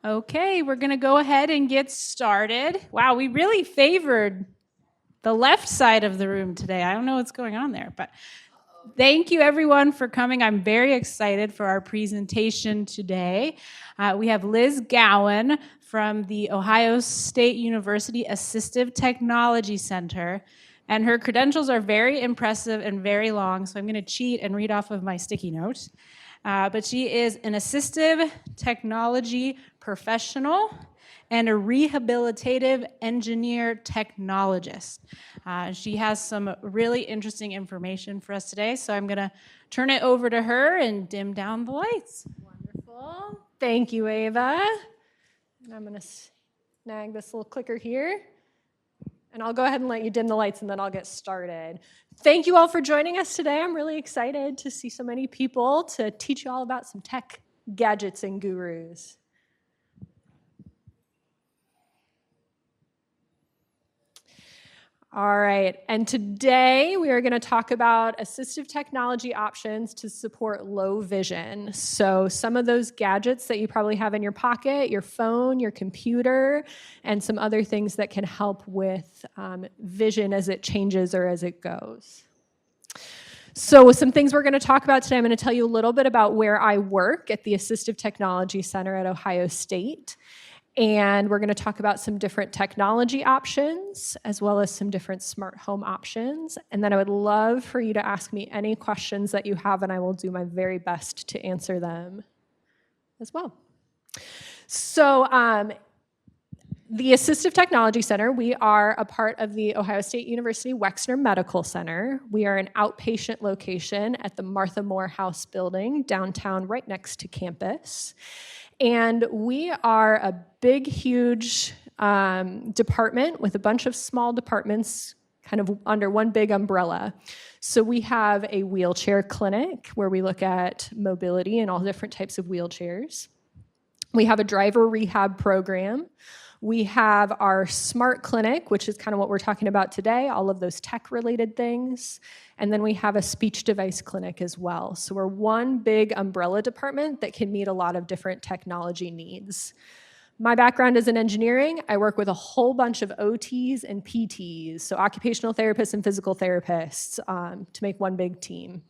Okay, we're going to go ahead and get started. Wow, we really favored the left side of the room today. I don't know what's going on there, but thank you everyone for coming. I'm very excited for our presentation today. We have Liz Gowan from the Ohio State University Assistive Technology Center, and her credentials are very impressive and very long, so I'm going to cheat and read off of my sticky note. But she is an assistive technology professional and a rehabilitative engineer technologist. She has some really interesting information for us today, so I'm going to turn it over to her and dim down the lights. Wonderful. Thank you, Ava. And I'm going to snag this little clicker here. And I'll go ahead and let you dim the lights, and then I'll get started. Thank you all for joining us today. I'm really excited to see so many people to teach you all about some tech gadgets and gurus. All right, and today we are going to talk about assistive technology options to support low vision. So some of those gadgets that you probably have in your pocket, your phone, your computer, and some other things that can help with vision as it changes or as it goes. So some things we're going to talk about today, I'm going to tell you a little bit about where I work at the Assistive Technology Center at Ohio State. And we're going to talk about some different technology options, as well as some different smart home options. And then I would love for you to ask me any questions that you have, and I will do my very best to answer them as well. So the Assistive Technology Center, we are a part of the Ohio State University Wexner Medical Center. We are an outpatient location at the Martha Moore House building downtown, right next to campus. And we are a big, huge department with a bunch of small departments kind of under one big umbrella. So we have a wheelchair clinic where we look at mobility and all different types of wheelchairs. We have a driver rehab program. We have our smart clinic, which is kind of what we're talking about today, all of those tech-related things. And then we have a speech device clinic as well. So we're one big umbrella department that can meet a lot of different technology needs. My background is in engineering. I work with a whole bunch of OTs and PTs, so occupational therapists and physical therapists, to make one big team.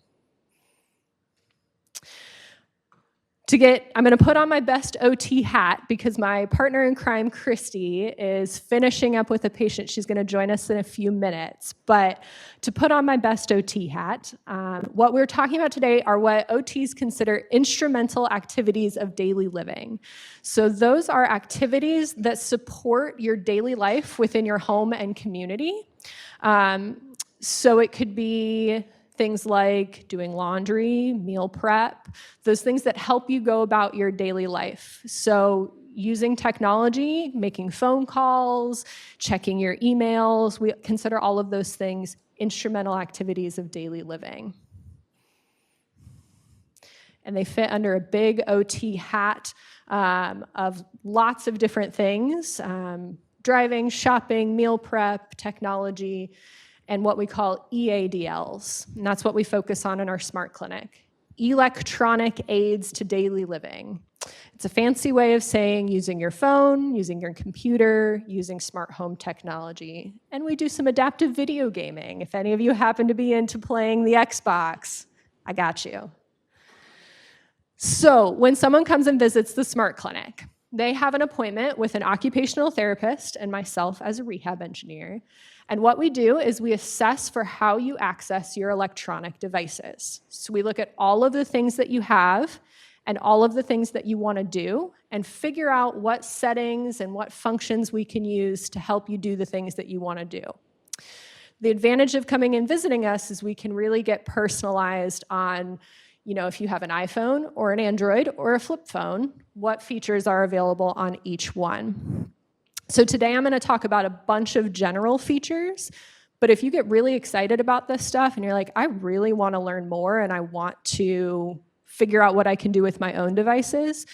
I'm going to put on my best OT hat because my partner in crime, Christy, is finishing up with a patient. She's going to join us in a few minutes. But to put on my best OT hat, what we're talking about today are what OTs consider instrumental activities of daily living. So those are activities that support your daily life within your home and community. So it could be things like doing laundry, meal prep, those things that help you go about your daily life. So using technology, making phone calls, checking your emails, we consider all of those things instrumental activities of daily living. And they fit under a big OT hat of lots of different things, driving, shopping, meal prep, technology, and what we call EADLs, and that's what we focus on in our smart clinic. Electronic aids to daily living. It's a fancy way of saying using your phone, using your computer, using smart home technology. And we do some adaptive video gaming. If any of you happen to be into playing the Xbox, I got you. So when someone comes and visits the smart clinic, they have an appointment with an occupational therapist and myself as a rehab engineer. And what we do is we assess for how you access your electronic devices. So we look at all of the things that you have and all of the things that you want to do and figure out what settings and what functions we can use to help you do the things that you want to do. The advantage of coming and visiting us is we can really get personalized on, if you have an iPhone or an Android or a flip phone, what features are available on each one. So today I'm going to talk about a bunch of general features, but if you get really excited about this stuff and you're like, I really want to learn more and I want to figure out what I can do with my own devices,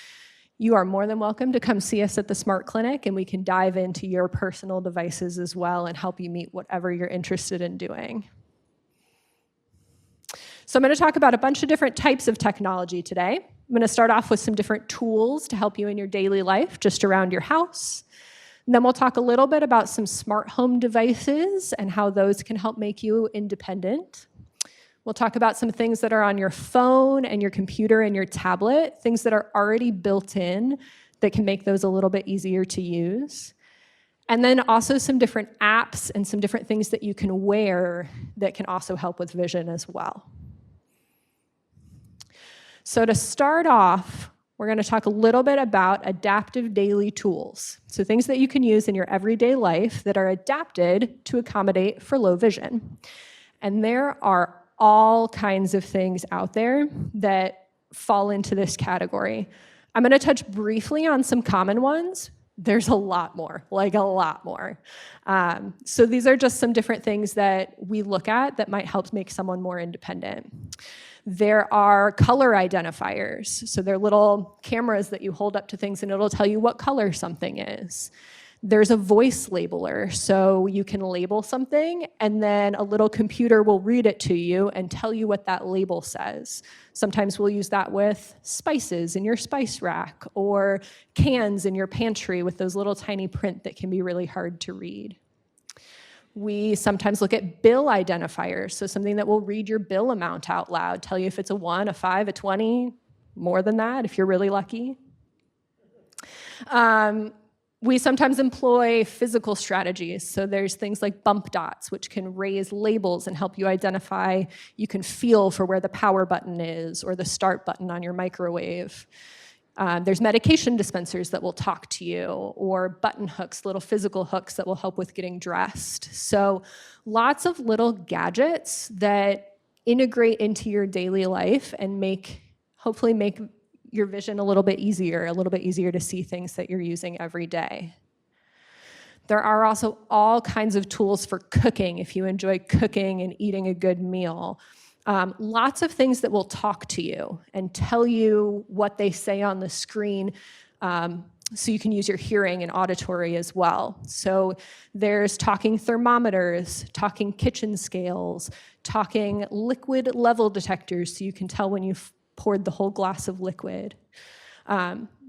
you are more than welcome to come see us at the Smart Clinic and we can dive into your personal devices as well and help you meet whatever you're interested in doing. So I'm going to talk about a bunch of different types of technology today. I'm going to start off with some different tools to help you in your daily life, just around your house. And then we'll talk a little bit about some smart home devices and how those can help make you independent. We'll talk about some things that are on your phone and your computer and your tablet, things that are already built in that can make those a little bit easier to use. And then also some different apps and some different things that you can wear that can also help with vision as well. So to start off, we're going to talk a little bit about adaptive daily tools. So things that you can use in your everyday life that are adapted to accommodate for low vision. And there are all kinds of things out there that fall into this category. I'm going to touch briefly on some common ones. There's a lot more, like a lot more. So these are just some different things that we look at that might help make someone more independent. There are color identifiers. So they're little cameras that you hold up to things and it'll tell you what color something is. There's a voice labeler, so you can label something and then a little computer will read it to you and tell you what that label says. Sometimes we'll use that with spices in your spice rack or cans in your pantry with those little tiny print that can be really hard to read. We sometimes look at bill identifiers, so something that will read your bill amount out loud, tell you if it's a 1, a 5, a 20, more than that if you're really lucky. We sometimes employ physical strategies. So there's things like bump dots, which can raise labels and help you identify. You can feel for where the power button is or the start button on your microwave. There's medication dispensers that will talk to you, or button hooks, little physical hooks that will help with getting dressed. So lots of little gadgets that integrate into your daily life and hopefully make your vision a little bit easier to see things that you're using every day. There are also all kinds of tools for cooking if you enjoy cooking and eating a good meal. Lots of things that will talk to you and tell you what they say on the screen, so you can use your hearing and auditory as well. So there's talking thermometers, talking kitchen scales, talking liquid level detectors so you can tell when you've poured the whole glass of liquid.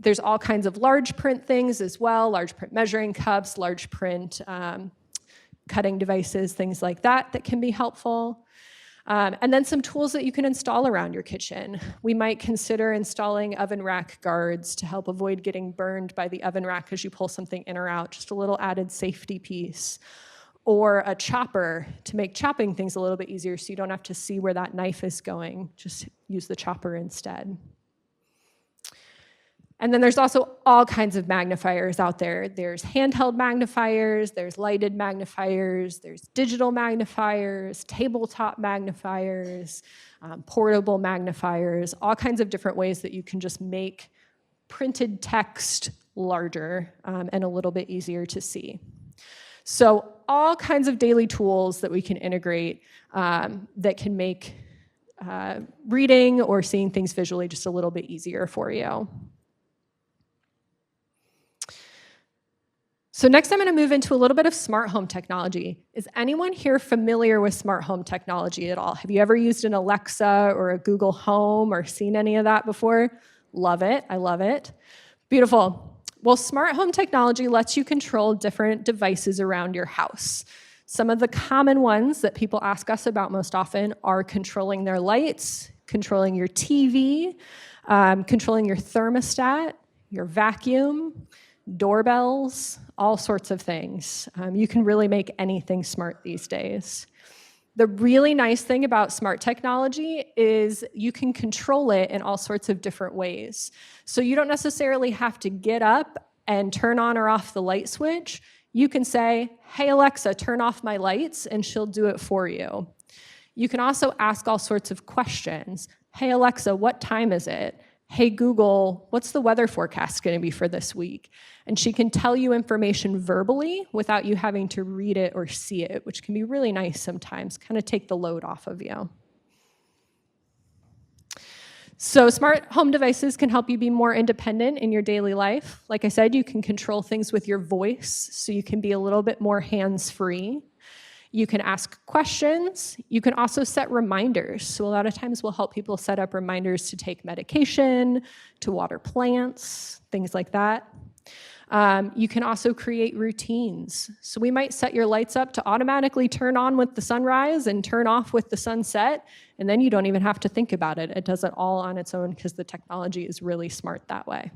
There's all kinds of large print things as well, large print measuring cups, large print cutting devices, things like that can be helpful. And then some tools that you can install around your kitchen. We might consider installing oven rack guards to help avoid getting burned by the oven rack as you pull something in or out, just a little added safety piece. Or a chopper to make chopping things a little bit easier so you don't have to see where that knife is going. Just use the chopper instead. And then there's also all kinds of magnifiers out there. There's handheld magnifiers, there's lighted magnifiers, there's digital magnifiers, tabletop magnifiers, portable magnifiers, all kinds of different ways that you can just make printed text larger and a little bit easier to see. So all kinds of daily tools that we can integrate that can make reading or seeing things visually just a little bit easier for you. So next I'm going to move into a little bit of smart home technology. Is anyone here familiar with smart home technology at all? Have you ever used an Alexa or a Google Home or seen any of that before? Love it. I love it. Beautiful. Well, smart home technology lets you control different devices around your house. Some of the common ones that people ask us about most often are controlling their lights, controlling your TV, controlling your thermostat, your vacuum, doorbells, all sorts of things. You can really make anything smart these days. The really nice thing about smart technology is you can control it in all sorts of different ways. So you don't necessarily have to get up and turn on or off the light switch. You can say, hey Alexa, turn off my lights, and she'll do it for you. You can also ask all sorts of questions. Hey Alexa, what time is it? Hey Google, what's the weather forecast going to be for this week? And she can tell you information verbally without you having to read it or see it, which can be really nice sometimes, kind of take the load off of you. So smart home devices can help you be more independent in your daily life. Like I said, you can control things with your voice, so you can be a little bit more hands-free. You can ask questions. You can also set reminders. So a lot of times we'll help people set up reminders to take medication, to water plants, things like that. You can also create routines. So we might set your lights up to automatically turn on with the sunrise and turn off with the sunset, and then you don't even have to think about it. It does it all on its own because the technology is really smart that way.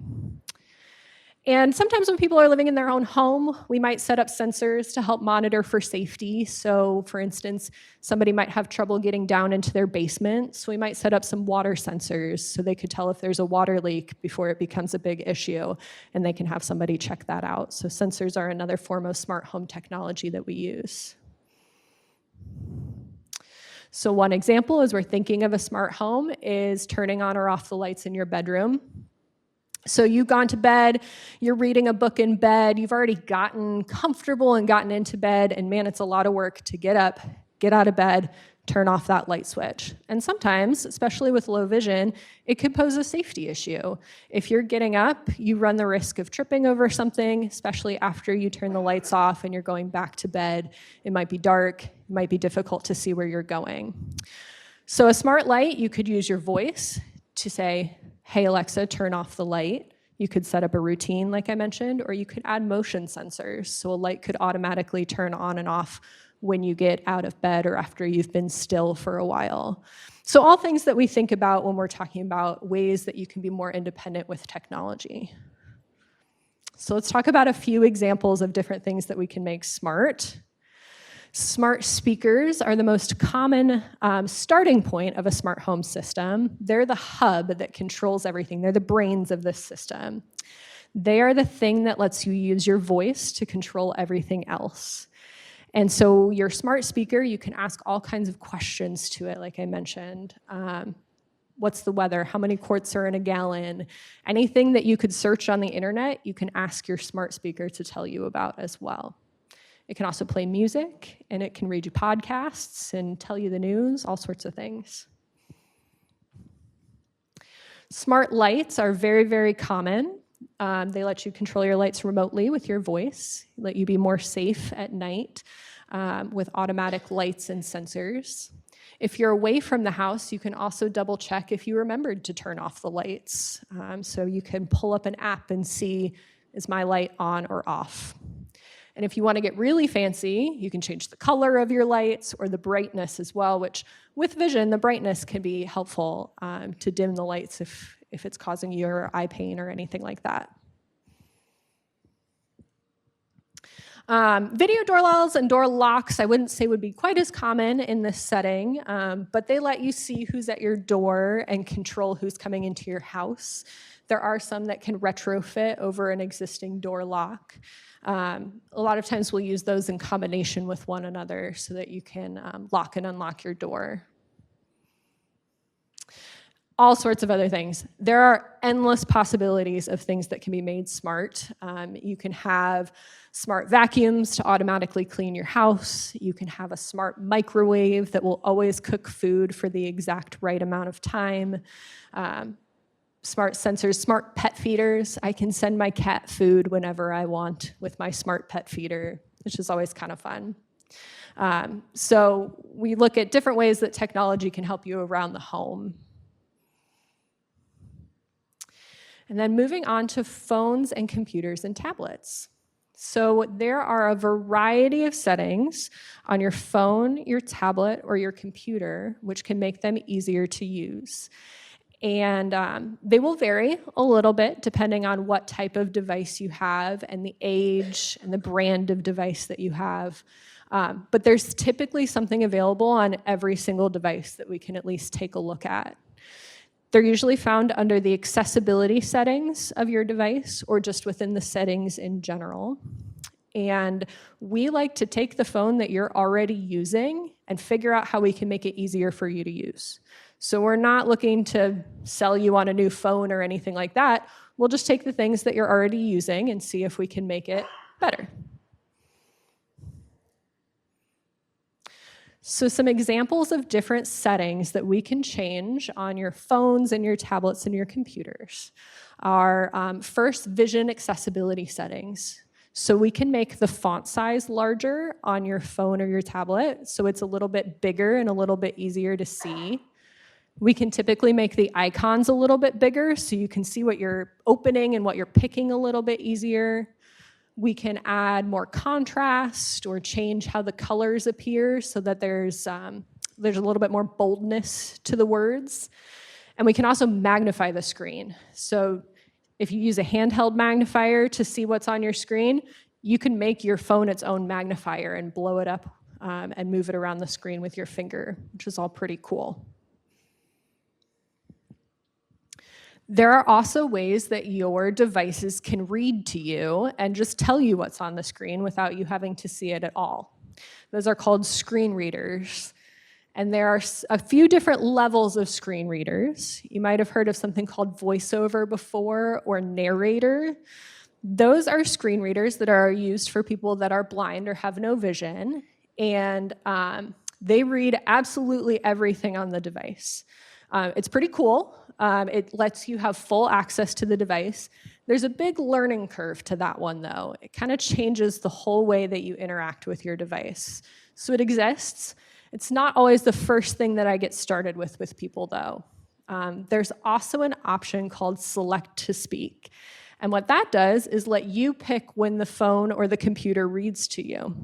And sometimes when people are living in their own home, we might set up sensors to help monitor for safety. So for instance, somebody might have trouble getting down into their basement. So we might set up some water sensors so they could tell if there's a water leak before it becomes a big issue, and they can have somebody check that out. So sensors are another form of smart home technology that we use. So one example as we're thinking of a smart home is turning on or off the lights in your bedroom. So you've gone to bed, you're reading a book in bed, you've already gotten comfortable and gotten into bed, and man, it's a lot of work to get up, get out of bed, turn off that light switch. And sometimes, especially with low vision, it could pose a safety issue. If you're getting up, you run the risk of tripping over something, especially after you turn the lights off and you're going back to bed. It might be dark, it might be difficult to see where you're going. So a smart light, you could use your voice to say, "Hey Alexa, turn off the light." You could set up a routine like I mentioned, or you could add motion sensors. So a light could automatically turn on and off when you get out of bed or after you've been still for a while. So all things that we think about when we're talking about ways that you can be more independent with technology. So let's talk about a few examples of different things that we can make smart. Smart speakers are the most common starting point of a smart home system. They're the hub that controls everything. They're the brains of this system. They are the thing that lets you use your voice to control everything else. And so your smart speaker, you can ask all kinds of questions to it, like I mentioned. What's the weather? How many quarts are in a gallon? Anything that you could search on the internet, you can ask your smart speaker to tell you about as well. It can also play music, and it can read you podcasts and tell you the news, all sorts of things. Smart lights are very, very common. They let you control your lights remotely with your voice, let you be more safe at night with automatic lights and sensors. If you're away from the house, you can also double check if you remembered to turn off the lights. So you can pull up an app and see, is my light on or off? And if you want to get really fancy, you can change the color of your lights or the brightness as well, which with vision, the brightness can be helpful to dim the lights if it's causing your eye pain or anything like that. Video doorbells and door locks, I wouldn't say would be quite as common in this setting, but they let you see who's at your door and control who's coming into your house. There are some that can retrofit over an existing door lock. A lot of times we'll use those in combination with one another so that you can lock and unlock your door. All sorts of other things. There are endless possibilities of things that can be made smart. You can have smart vacuums to automatically clean your house. You can have a smart microwave that will always cook food for the exact right amount of time. Smart sensors, smart pet feeders. I can send my cat food whenever I want with my smart pet feeder, which is always kind of fun. So we look at different ways that technology can help you around the home. And then moving on to phones and computers and tablets. So there are a variety of settings on your phone, your tablet, or your computer, which can make them easier to use. And they will vary a little bit depending on what type of device you have and the age and the brand of device that you have. But there's typically something available on every single device that we can at least take a look at. They're usually found under the accessibility settings of your device or just within the settings in general. And we like to take the phone that you're already using and figure out how we can make it easier for you to use. So we're not looking to sell you on a new phone or anything like that. We'll just take the things that you're already using and see if we can make it better. So some examples of different settings that we can change on your phones and your tablets and your computers are first, vision accessibility settings. So we can make the font size larger on your phone or your tablet, so it's a little bit bigger and a little bit easier to see. We can typically make the icons a little bit bigger so you can see what you're opening and what you're picking a little bit easier. We can add more contrast or change how the colors appear so that there's a little bit more boldness to the words. And we can also magnify the screen. So if you use a handheld magnifier to see what's on your screen, you can make your phone its own magnifier and blow it up and move it around the screen with your finger, which is all pretty cool. There are also ways that your devices can read to you and just tell you what's on the screen without you having to see it at all. Those are called screen readers. And there are a few different levels of screen readers. You might have heard of something called VoiceOver before, or narrator. Those are screen readers that are used for people that are blind or have no vision, and they read absolutely everything on the device. It's pretty cool. It lets you have full access to the device. There's a big learning curve to that one, though. It kind of changes the whole way that you interact with your device. So it exists. It's not always the first thing that I get started with people, though. There's also an option called Select to Speak. And what that does is let you pick when the phone or the computer reads to you.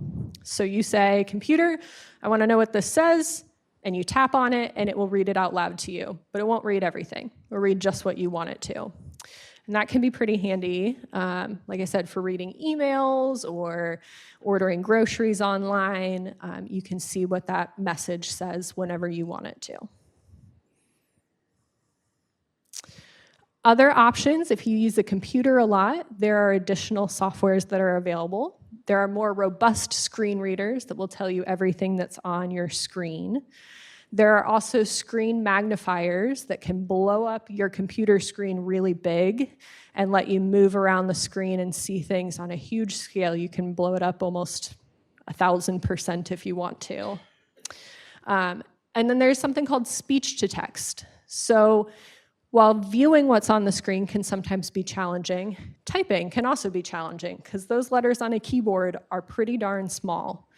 So you say, computer, I want to know what this says, and you tap on it, and it will read it out loud to you. But it won't read everything. It will read just what you want it to. And that can be pretty handy, like I said, for reading emails or ordering groceries online. You can see what that message says whenever you want it to. Other options, if you use a computer a lot, there are additional softwares that are available. There are more robust screen readers that will tell you everything that's on your screen. There are also screen magnifiers that can blow up your computer screen really big and let you move around the screen and see things on a huge scale. You can blow it up almost 1,000% if you want to. And then there's something called speech to text. So while viewing what's on the screen can sometimes be challenging, typing can also be challenging because those letters on a keyboard are pretty darn small.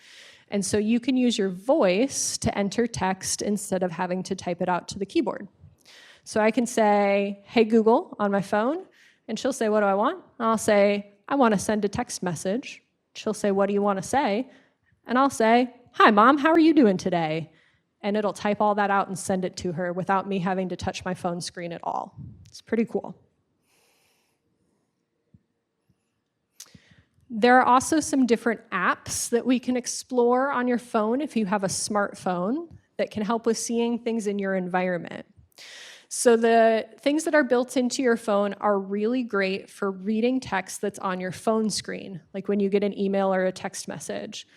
And so you can use your voice to enter text instead of having to type it out to the keyboard. So I can say, hey, Google, on my phone, and she'll say, what do I want? And I'll say, I want to send a text message. She'll say, what do you want to say? And I'll say, hi, Mom, how are you doing today? And it'll type all that out and send it to her without me having to touch my phone screen at all. It's pretty cool. There are also some different apps that we can explore on your phone if you have a smartphone that can help with seeing things in your environment. So the things that are built into your phone are really great for reading text that's on your phone screen, like when you get an email or a text message.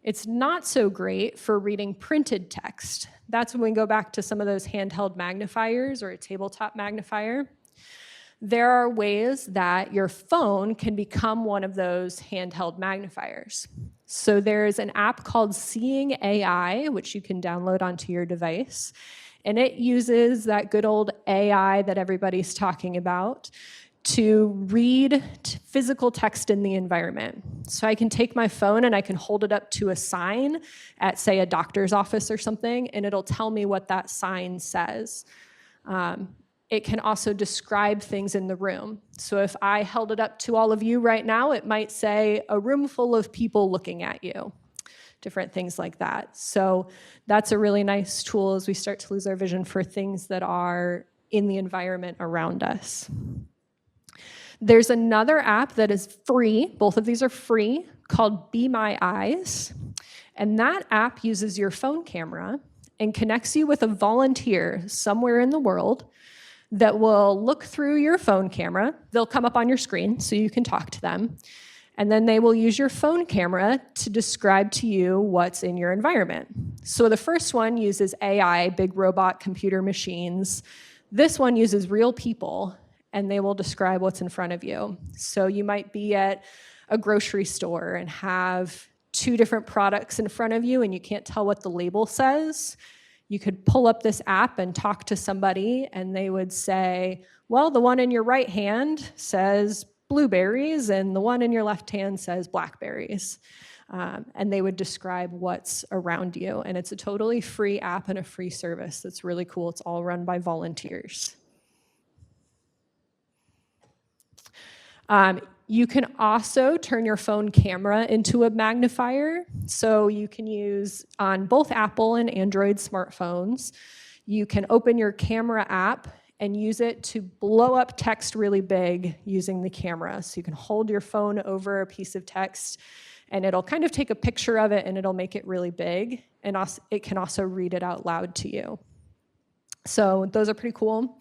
It's not so great for reading printed text. That's when we go back to some of those handheld magnifiers or a tabletop magnifier. There are ways that your phone can become one of those handheld magnifiers. So there's an app called Seeing AI, which you can download onto your device. And it uses that good old AI that everybody's talking about to read physical text in the environment. So I can take my phone and I can hold it up to a sign at, say, a doctor's office or something, and it'll tell me what that sign says. It can also describe things in the room. So if I held it up to all of you right now, it might say, a room full of people looking at you. Different things like that. So that's a really nice tool as we start to lose our vision for things that are in the environment around us. There's another app that is free, both of these are free, called Be My Eyes. And that app uses your phone camera and connects you with a volunteer somewhere in the world that will look through your phone camera. They'll come up on your screen so you can talk to them. And then they will use your phone camera to describe to you what's in your environment. So the first one uses AI, big robot computer machines. This one uses real people, and they will describe what's in front of you. So you might be at a grocery store and have two different products in front of you and you can't tell what the label says. You could pull up this app and talk to somebody and they would say, well, the one in your right hand says blueberries, and the one in your left hand says blackberries. And they would describe what's around you. And it's a totally free app and a free service that's really cool. It's all run by volunteers. You can also turn your phone camera into a magnifier. So you can use on both Apple and Android smartphones. You can open your camera app and use it to blow up text really big using the camera. So you can hold your phone over a piece of text and it'll kind of take a picture of it and it'll make it really big. And also, it can also read it out loud to you. So those are pretty cool.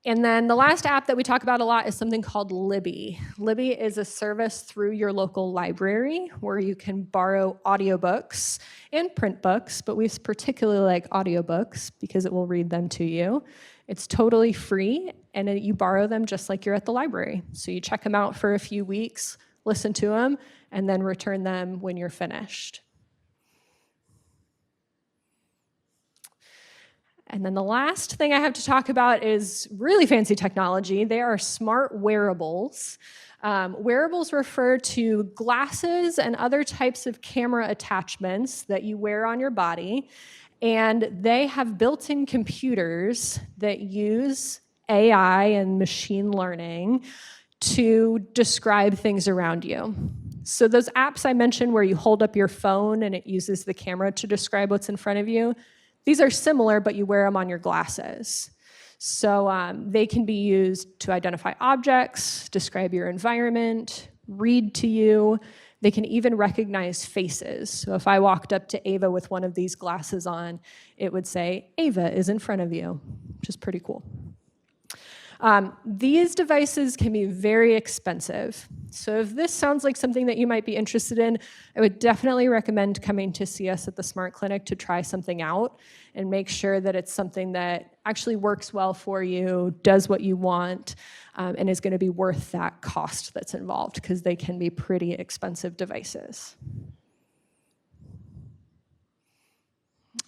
And then the last app that we talk about a lot is something called Libby. Libby is a service through your local library where you can borrow audiobooks and print books, but we particularly like audiobooks because it will read them to you. It's totally free, and you borrow them just like you're at the library. So you check them out for a few weeks, listen to them, and then return them when you're finished. And then the last thing I have to talk about is really fancy technology. They are smart wearables. Wearables refer to glasses and other types of camera attachments that you wear on your body, and they have built-in computers that use AI and machine learning to describe things around you. So those apps I mentioned where you hold up your phone and it uses the camera to describe what's in front of you, these are similar, but you wear them on your glasses. So they can be used to identify objects, describe your environment, read to you. They can even recognize faces. So if I walked up to Ava with one of these glasses on, it would say, Ava is in front of you, which is pretty cool. These devices can be very expensive. So if this sounds like something that you might be interested in, I would definitely recommend coming to see us at the Smart Clinic to try something out and make sure that it's something that actually works well for you, does what you want, and is going to be worth that cost that's involved, because they can be pretty expensive devices.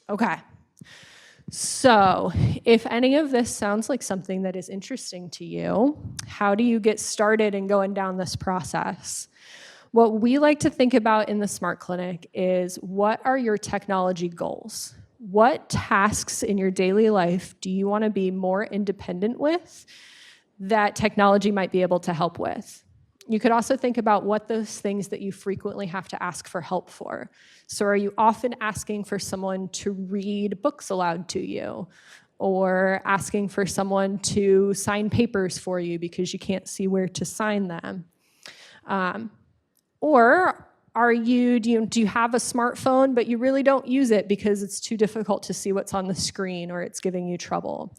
Okay. So if any of this sounds like something that is interesting to you, how do you get started in going down this process? What we like to think about in the Smart Clinic is, what are your technology goals? What tasks in your daily life do you want to be more independent with that technology might be able to help with? You could also think about what those things that you frequently have to ask for help for. So are you often asking for someone to read books aloud to you, or asking for someone to sign papers for you because you can't see where to sign them? Or do you have a smartphone but you really don't use it because it's too difficult to see what's on the screen or it's giving you trouble?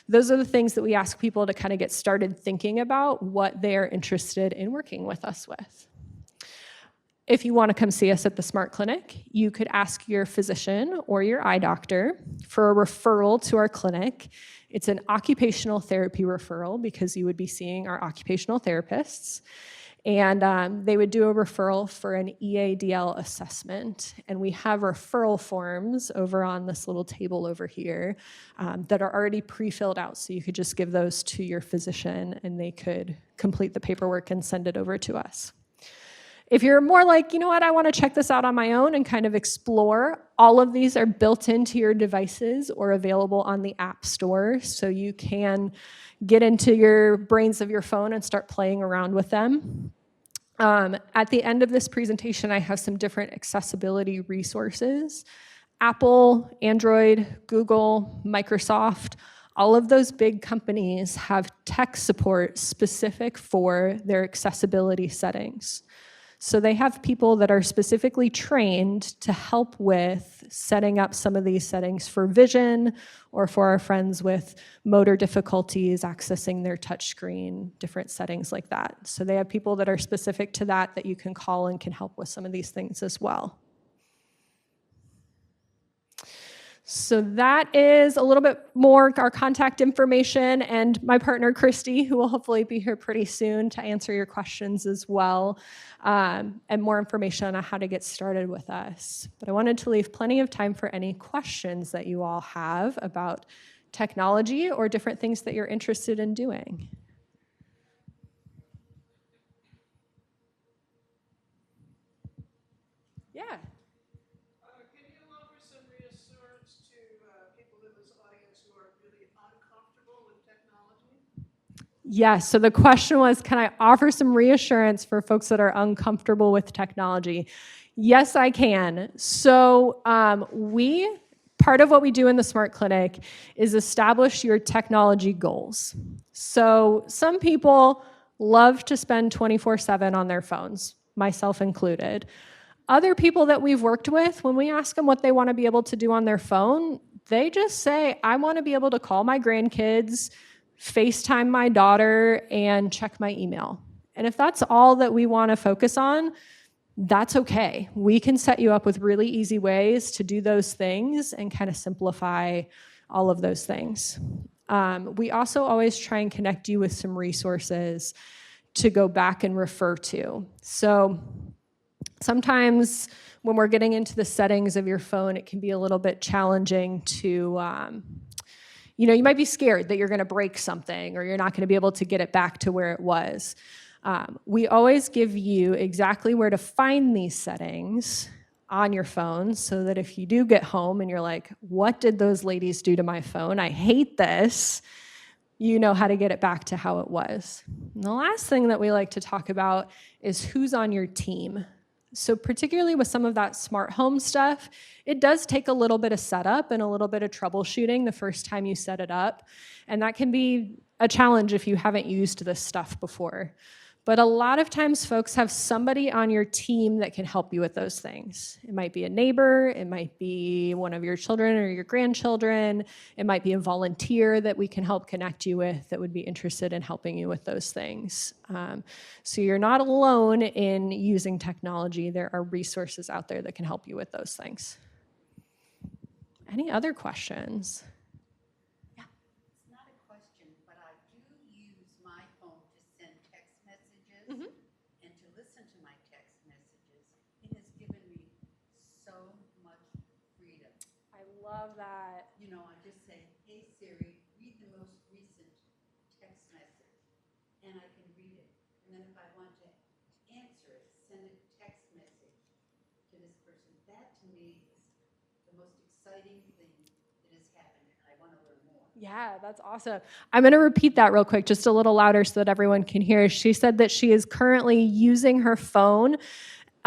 Those are the things that we ask people to kind of get started thinking about what they're interested in working with us with. If you want to come see us at the Smart Clinic, you could ask your physician or your eye doctor for a referral to our clinic. It's an occupational therapy referral because you would be seeing our occupational therapists. And they would do a referral for an EADL assessment. And we have referral forms over on this little table over here that are already pre-filled out. So you could just give those to your physician and they could complete the paperwork and send it over to us. If you're more like, you know what, I want to check this out on my own and kind of explore, all of these are built into your devices or available on the App Store. So you can get into your brains of your phone and start playing around with them. At the end of this presentation, I have some different accessibility resources. Apple, Android, Google, Microsoft, all of those big companies have tech support specific for their accessibility settings. So they have people that are specifically trained to help with setting up some of these settings for vision, or for our friends with motor difficulties, accessing their touchscreen, different settings like that. So they have people that are specific to that you can call and can help with some of these things as well. So that is a little bit more our contact information, and my partner, Christy, who will hopefully be here pretty soon to answer your questions as well, and more information on how to get started with us. But I wanted to leave plenty of time for any questions that you all have about technology or different things that you're interested in doing. Yeah. Can you offer some reassurance to people in this audience who are really uncomfortable with technology? Yes. So the question was, can I offer some reassurance for folks that are uncomfortable with technology? Yes, I can. So part of what we do in the Smart Clinic is establish your technology goals. So some people love to spend 24/7 on their phones, myself included. Other people that we've worked with, when we ask them what they want to be able to do on their phone, they just say, I want to be able to call my grandkids, FaceTime my daughter, and check my email. And if that's all that we want to focus on, that's okay. We can set you up with really easy ways to do those things and kind of simplify all of those things. We also always try and connect you with some resources to go back and refer to. So sometimes when we're getting into the settings of your phone, it can be a little bit challenging to, you might be scared that you're going to break something or you're not going to be able to get it back to where it was. We always give you exactly where to find these settings on your phone so that if you do get home and you're like, what did those ladies do to my phone? I hate this. You know how to get it back to how it was. And the last thing that we like to talk about is who's on your team. So particularly with some of that smart home stuff, it does take a little bit of setup and a little bit of troubleshooting the first time you set it up. And that can be a challenge if you haven't used this stuff before. But a lot of times folks have somebody on your team that can help you with those things. It might be a neighbor, it might be one of your children or your grandchildren, it might be a volunteer that we can help connect you with that would be interested in helping you with those things. So you're not alone in using technology. There are resources out there that can help you with those things. Any other questions? And to listen to my text messages, it has given me so much freedom. I love that. I just say, hey Siri, read the most recent text message, and I can read it. And then if I want to answer it, send a text message to this person. That to me is the most exciting thing that has happened, and I want to learn more. Yeah, that's awesome. I'm going to repeat that real quick, just a little louder so that everyone can hear. She said that she is currently using her phone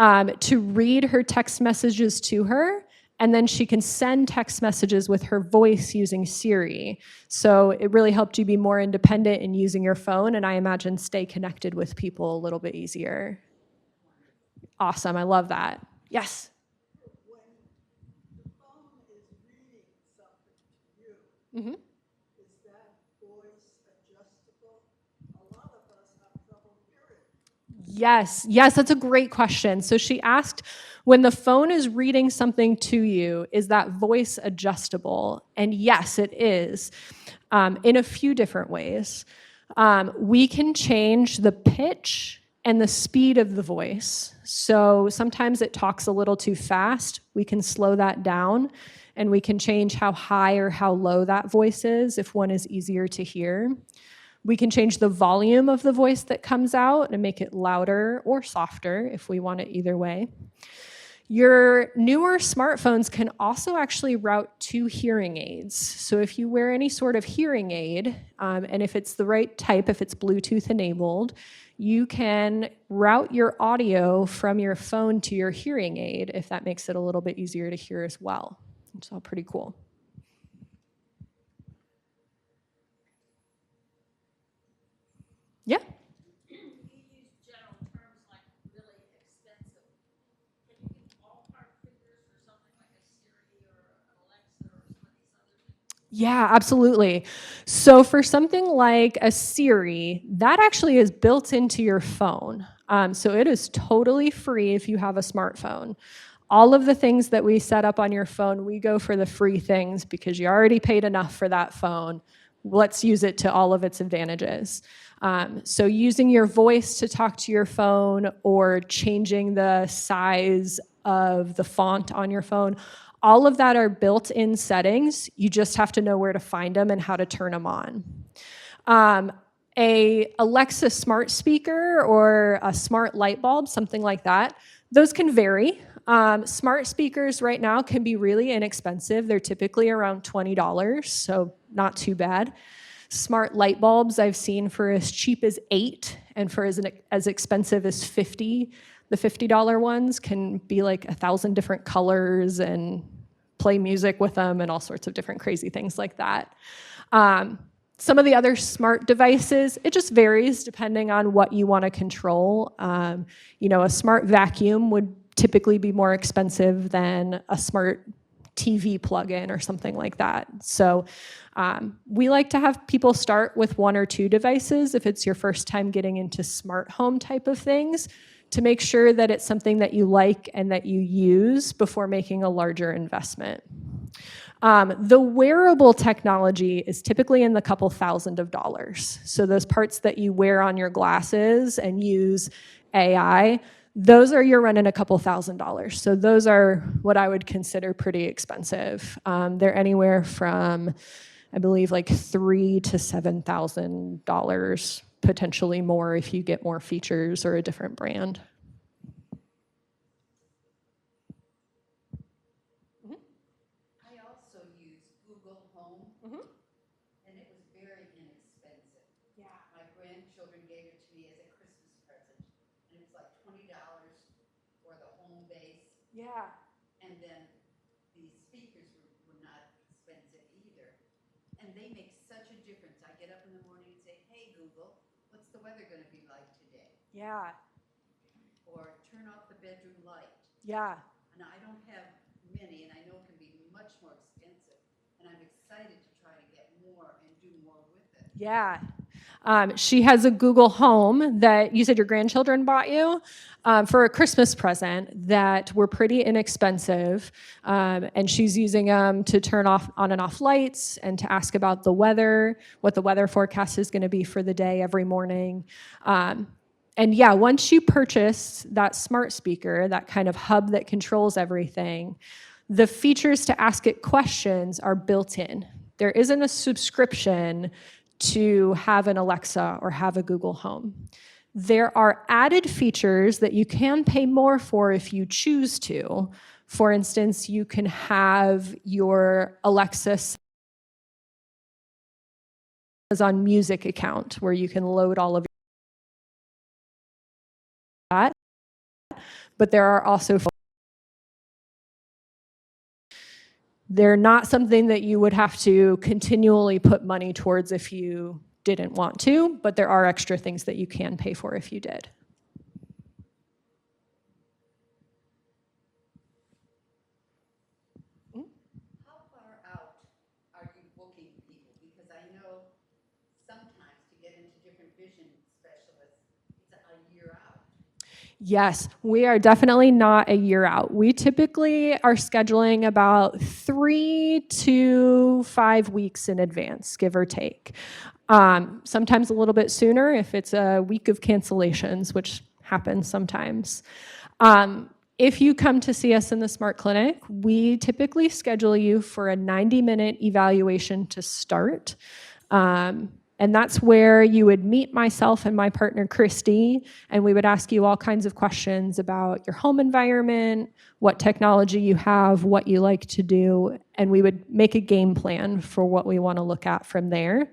to read her text messages to her, and then she can send text messages with her voice using Siri. So it really helped you be more independent in using your phone, and I imagine stay connected with people a little bit easier. Awesome. I love that. Yes? When the phone is reading something to you, Mm-hmm. is that voice adjustable? A lot of us have trouble hearing. Yes, that's a great question. So she asked, when the phone is reading something to you, is that voice adjustable? And yes, it is, in a few different ways. We can change the pitch and the speed of the voice. So sometimes it talks a little too fast. We can slow that down, and we can change how high or how low that voice is if one is easier to hear. We can change the volume of the voice that comes out and make it louder or softer if we want it either way. Your newer smartphones can also actually route to hearing aids. So if you wear any sort of hearing aid, and if it's the right type, if it's Bluetooth enabled, you can route your audio from your phone to your hearing aid if that makes it a little bit easier to hear as well. It's all pretty cool. Yeah? You use general terms like really expensive. Can you give ballpark figures for something like a Siri or an Alexa or some of these other things? Yeah, absolutely. So for something like a Siri, that actually is built into your phone. So it is totally free if you have a smartphone. All of the things that we set up on your phone, we go for the free things because you already paid enough for that phone. Let's use it to all of its advantages. So using your voice to talk to your phone or changing the size of the font on your phone, all of that are built-in settings. You just have to know where to find them and how to turn them on. A Alexa smart speaker or a smart light bulb, something like that, those can vary. Smart speakers right now can be really inexpensive. They're typically around $20, so not too bad. Smart light bulbs I've seen for as cheap as $8 and for as expensive as $50. The $50 ones can be like 1,000 different colors and play music with them and all sorts of different crazy things like that. Some of the other smart devices, it just varies depending on what you want to control. A smart vacuum would typically be more expensive than a smart TV plug-in or something like that. So we like to have people start with 1 or 2 devices if it's your first time getting into smart home type of things, to make sure that it's something that you like and that you use before making a larger investment. The wearable technology is typically in the couple $1,000s. So those parts that you wear on your glasses and use AI, those are you're running a couple $1,000s. So those are what I would consider pretty expensive. They're anywhere from, I believe, like $3,000 to $7,000, potentially more if you get more features or a different brand. I also use Google Home, and it was very inexpensive. Yeah. My grandchildren gave it to me as a Christmas present, and it was like $20 for the home base, Yeah. and then the speakers were not expensive either. And they make such a difference. I get up in the morning and say, "Hey Google, what's the weather going to be like today?" Yeah. Or turn off the bedroom light. Yeah. And I don't have many, and I know it can be much more expensive. And I'm excited to try to get more and do more with it. Yeah. She has a Google Home that you said your grandchildren bought you for a Christmas present that were pretty inexpensive. And she's using them to turn off on and off lights and to ask about the weather, what the weather forecast is going to be for the day every morning. And yeah, once you purchase that smart speaker, that kind of hub that controls everything, the features to ask it questions are built in. There isn't a subscription to have an Alexa or have a Google Home. There are added features that you can pay more for if you choose to. For instance, you can have your Alexa Amazon Music account where you can load all of that. But there are also they're not something that you would have to continually put money towards if you didn't want to, but there are extra things that you can pay for if you did. How far out are you booking people? Because I know sometimes to get into different vision specialists, it's a year out. Yes, we are definitely not a year out. We typically are scheduling about 3 to 5 weeks in advance, give or take. Sometimes a little bit sooner if it's a week of cancellations, which happens sometimes. If you come to see us in the Smart Clinic, we typically schedule you for a 90-minute evaluation to start. And that's where you would meet myself and my partner, Christy, and we would ask you all kinds of questions about your home environment, what technology you have, what you like to do, and we would make a game plan for what we want to look at from there.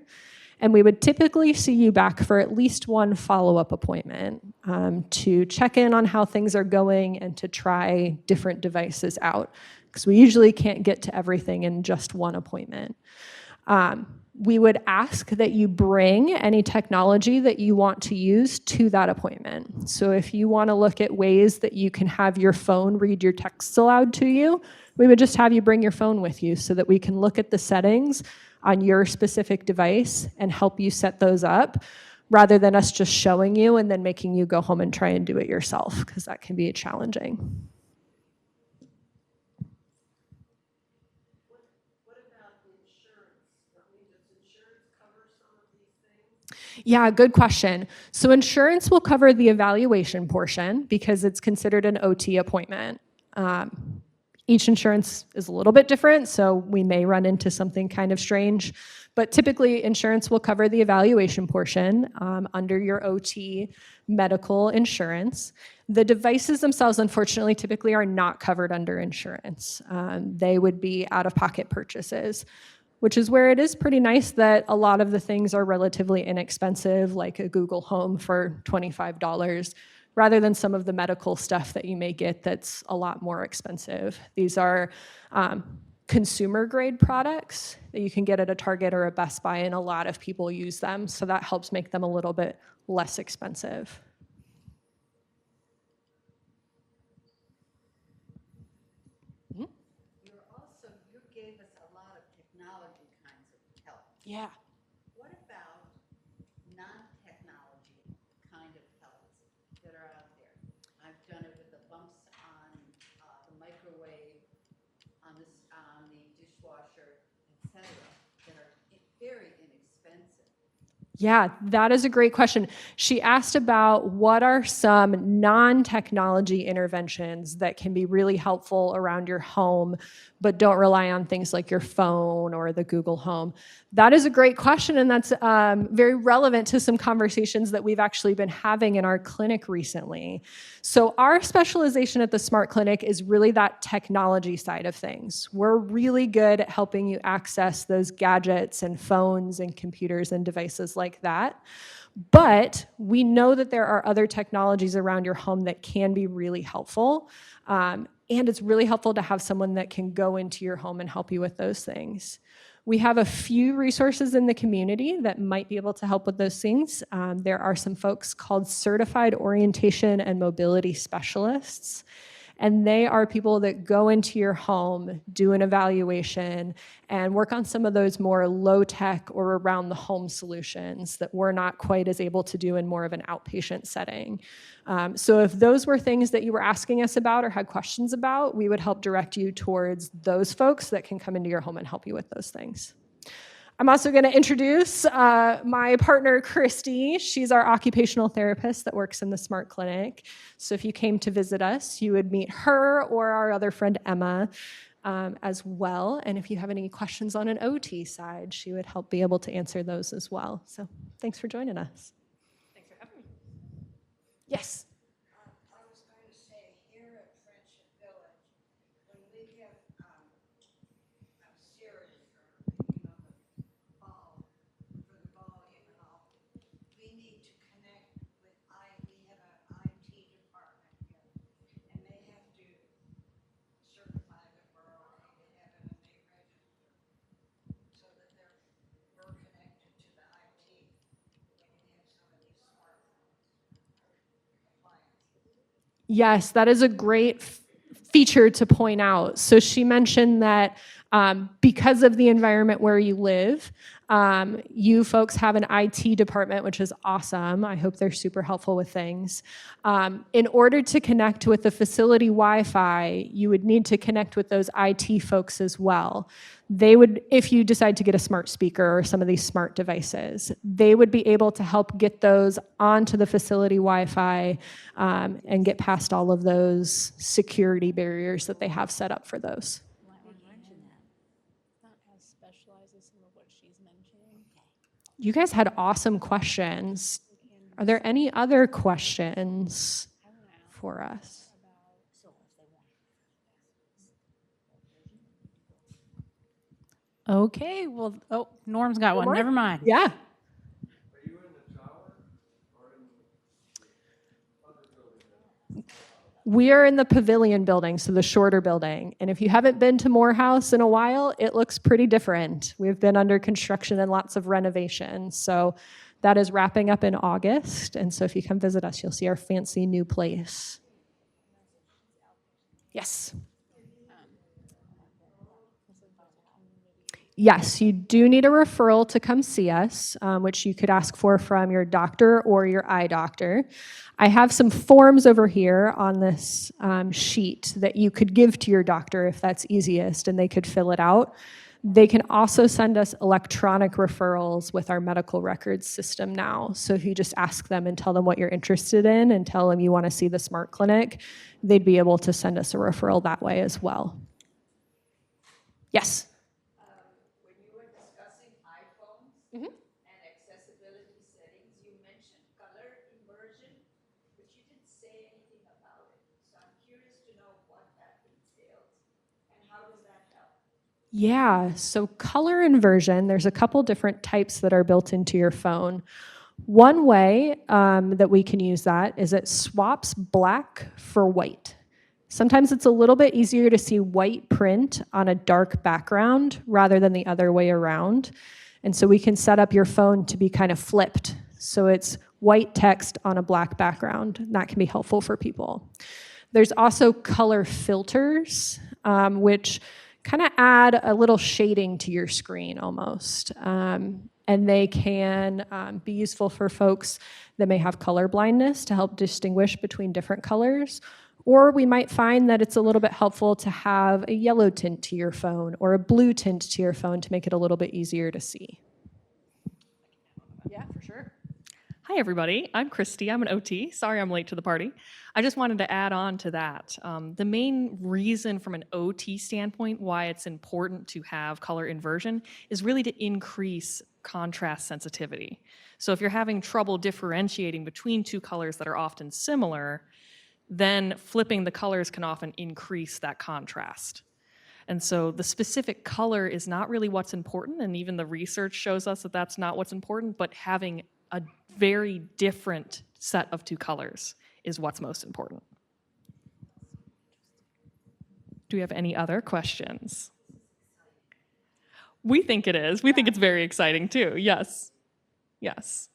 And we would typically see you back for at least one follow-up appointment to check in on how things are going and to try different devices out, because we usually can't get to everything in just one appointment. We would ask that you bring any technology that you want to use to that appointment. So if you want to look at ways that you can have your phone read your texts aloud to you, we would just have you bring your phone with you so that we can look at the settings on your specific device and help you set those up, rather than us just showing you and then making you go home and try and do it yourself, because that can be challenging. Yeah, good question. So insurance will cover the evaluation portion because it's considered an OT appointment. Each insurance is a little bit different, so we may run into something kind of strange. But typically, insurance will cover the evaluation portion under your OT. medical insurance. The devices themselves, unfortunately, typically are not covered under insurance. They would be out-of-pocket purchases, which is where it is pretty nice that a lot of the things are relatively inexpensive, like a Google Home for $25, rather than some of the medical stuff that you may get that's a lot more expensive. These are consumer grade products that you can get at a Target or a Best Buy, and a lot of people use them, so that helps make them a little bit less expensive. You gave us a lot of technology kinds of help. Yeah. What about non-technology kind of helps that are out there? I've done it with the bumps on the microwave, on the dishwasher, etc., that are very inexpensive. Yeah, that is a great question. She asked about what are some non-technology interventions that can be really helpful around your home, but don't rely on things like your phone or the Google Home. That is a great question, and that's very relevant to some conversations that we've actually been having in our clinic recently. So our specialization at the Smart Clinic is really that technology side of things. We're really good at helping you access those gadgets and phones and computers and devices like that. But we know that there are other technologies around your home that can be really helpful. And it's really helpful to have someone that can go into your home and help you with those things. We have a few resources in the community that might be able to help with those things. There are some folks called Certified Orientation and Mobility Specialists. And they are people that go into your home, do an evaluation, and work on some of those more low-tech or around-the-home solutions that we're not quite as able to do in more of an outpatient setting. So if those were things that you were asking us about or had questions about, we would help direct you towards those folks that can come into your home and help you with those things. I'm also going to introduce my partner, Christy. She's our occupational therapist that works in the Smart Clinic. So if you came to visit us, you would meet her or our other friend, Emma, as well. And if you have any questions on an OT side, she would help be able to answer those as well. So thanks for joining us. Thanks for having me. Yes. I was going to say, here at Friendship Village, when we give a series or, the ball, for the volume and all, we need to connect with we have an IT department here, and they have to certify that we're okay to have it, and they register, so that we're connected to the IT when you have some of these smartphones appliances. Yes, that is a great feature to point out. So she mentioned that because of the environment where you live, you folks have an IT department, which is awesome. I hope they're super helpful with things. In order to connect with the facility Wi-Fi, you would need to connect with those IT folks as well. They would, if you decide to get a smart speaker or some of these smart devices, they would be able to help get those onto the facility Wi-Fi and get past all of those security barriers that they have set up for those. Not as specialized as some of what she's mentioning. You guys had awesome questions. Are there any other questions for us? Okay, well, oh, Norm's got one. Norm? Never mind. Yeah. Are you in the tower or in the other building? We are in the pavilion building, so the shorter building. And if you haven't been to Morehouse in a while, it looks pretty different. We've been under construction and lots of renovation. So that is wrapping up in August. And so if you come visit us, you'll see our fancy new place. Yes. Yes, you do need a referral to come see us, which you could ask for from your doctor or your eye doctor. I have some forms over here on this sheet that you could give to your doctor if that's easiest, and they could fill it out. They can also send us electronic referrals with our medical records system now. So if you just ask them and tell them what you're interested in and tell them you want to see the Smart Clinic, they'd be able to send us a referral that way as well. Yes? When you were discussing iPhones and accessibility settings, you mentioned color immersion. say anything about it. So I'm curious to know what that entails and how does that help? Yeah, so color inversion, there's a couple different types that are built into your phone. One way that we can use that is it swaps black for white. Sometimes it's a little bit easier to see white print on a dark background rather than the other way around. And so we can set up your phone to be kind of flipped. So it's white text on a black background. And that can be helpful for people. There's also color filters, which kind of add a little shading to your screen almost. And they can be useful for folks that may have color blindness to help distinguish between different colors. Or we might find that it's a little bit helpful to have a yellow tint to your phone or a blue tint to your phone to make it a little bit easier to see. Yeah, for sure. Hi, everybody. I'm Christy. I'm an OT. Sorry I'm late to the party. I just wanted to add on to that. The main reason from an OT standpoint why it's important to have color inversion is really to increase contrast sensitivity. So if you're having trouble differentiating between two colors that are often similar, then flipping the colors can often increase that contrast. And so the specific color is not really what's important, and even the research shows us that that's not what's important, but having a very different set of two colors is what's most important. Do we have any other questions? We think it is. We think it's very exciting too. Yes. Yes.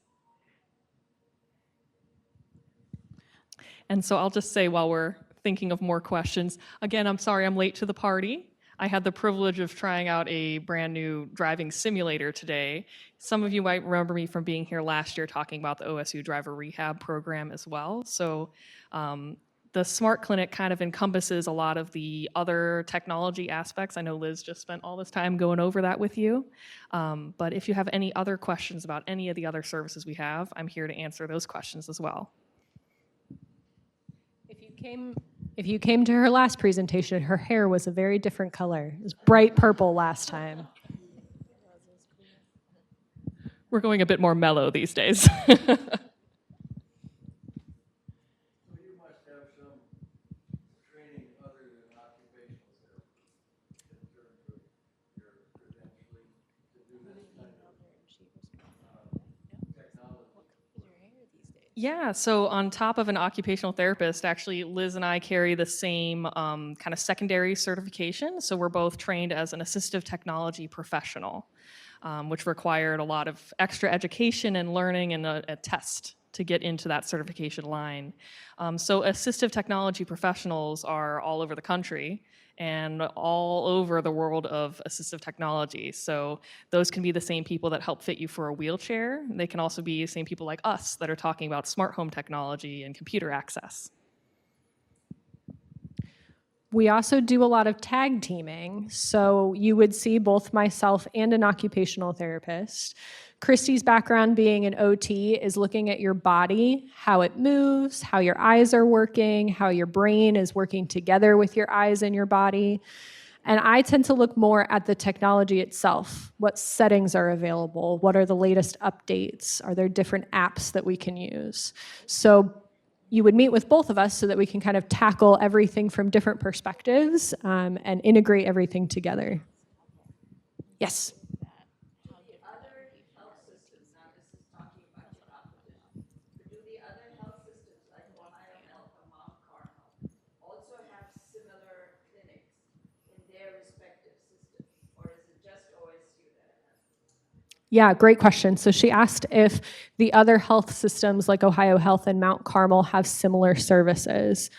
And so I'll just say while we're thinking of more questions, again, I'm sorry I'm late to the party. I had the privilege of trying out a brand new driving simulator today. Some of you might remember me from being here last year talking about the OSU driver rehab program as well. So the Smart Clinic kind of encompasses a lot of the other technology aspects. I know Liz just spent all this time going over that with you. But if you have any other questions about any of the other services we have, I'm here to answer those questions as well. If you came to her last presentation, her hair was a very different color. It was bright purple last time. We're going a bit more mellow these days. So you must have some training other than occupational therapy in terms of your credentialing to do this kind of technology. Yeah, so on top of an occupational therapist, actually Liz and I carry the same kind of secondary certification. So we're both trained as an assistive technology professional, which required a lot of extra education and learning and a test to get into that certification line. So assistive technology professionals are all over the country and all over the world of assistive technology. So those can be the same people that help fit you for a wheelchair. They can also be the same people like us that are talking about smart home technology and computer access. We also do a lot of tag teaming. So you would see both myself and an occupational therapist. Christy's background being an OT is looking at your body, how it moves, how your eyes are working, how your brain is working together with your eyes and your body. And I tend to look more at the technology itself. What settings are available? What are the latest updates? Are there different apps that we can use? So you would meet with both of us so that we can kind of tackle everything from different perspectives and integrate everything together. Yes? The other health systems, now this is talking about your opposition, but do the other health systems like Ohio Health or Mount Carmel also have similar clinics in their respective systems, or is it just OSU that has? Yeah, great question. So she asked if the other health systems like Ohio Health and Mount Carmel have similar services.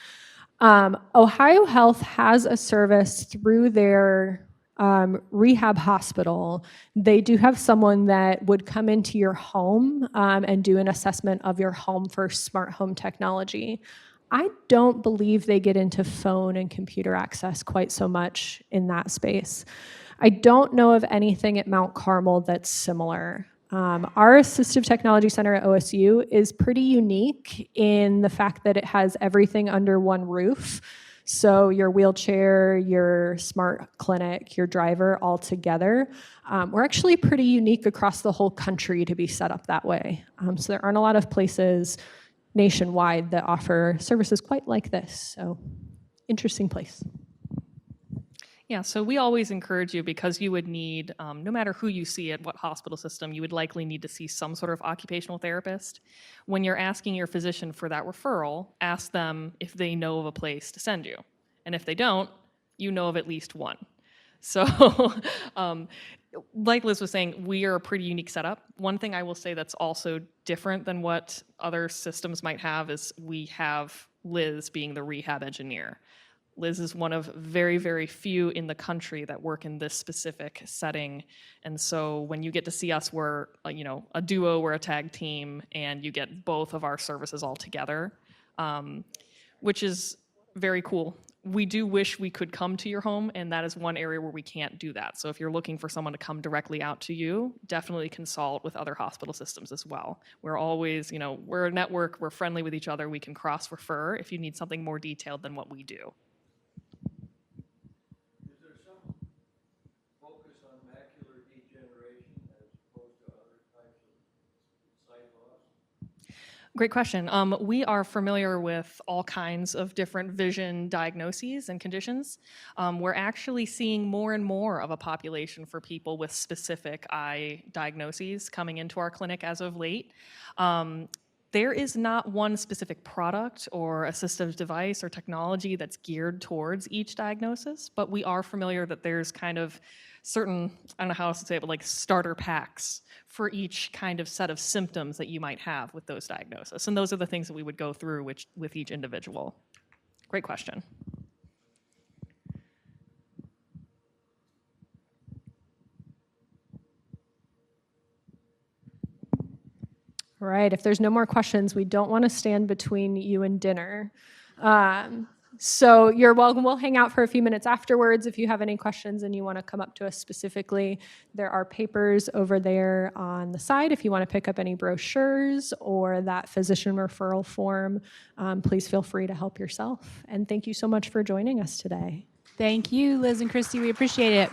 Ohio Health has a service through their rehab hospital. They do have someone that would come into your home and do an assessment of your home for smart home technology. I don't believe they get into phone and computer access quite so much in that space. I don't know of anything at Mount Carmel that's similar. Our Assistive Technology Center at OSU is pretty unique in the fact that it has everything under one roof. So your wheelchair, your smart clinic, your driver all together. We're actually pretty unique across the whole country to be set up that way. So there aren't a lot of places nationwide that offer services quite like this. So interesting place. Yeah, so we always encourage you, because you would need, no matter who you see at what hospital system, you would likely need to see some sort of occupational therapist. When you're asking your physician for that referral, ask them if they know of a place to send you. And if they don't, you know of at least one. So like Liz was saying, we are a pretty unique setup. One thing I will say that's also different than what other systems might have is we have Liz being the rehab engineer. Liz is one of very, very few in the country that work in this specific setting. And so when you get to see us, we're a duo, we're a tag team, and you get both of our services all together, which is very cool. We do wish we could come to your home, and that is one area where we can't do that. So if you're looking for someone to come directly out to you, definitely consult with other hospital systems as well. We're always, we're a network, we're friendly with each other, we can cross-refer if you need something more detailed than what we do. Is there some focus on macular degeneration as opposed to other types of sight loss? Great question. We are familiar with all kinds of different vision diagnoses and conditions. We're actually seeing more and more of a population for people with specific eye diagnoses coming into our clinic as of late. There is not one specific product or assistive device or technology that's geared towards each diagnosis, but we are familiar that there's kind of certain, I don't know how else to say it, but like starter packs for each kind of set of symptoms that you might have with those diagnoses. And those are the things that we would go through with each individual. Great question. All right, if there's no more questions, we don't want to stand between you and dinner. So you're welcome. We'll hang out for a few minutes afterwards if you have any questions and you want to come up to us specifically. There are papers over there on the side if you want to pick up any brochures or that physician referral form. Please feel free to help yourself. And thank you so much for joining us today. Thank you, Liz and Christy. We appreciate it.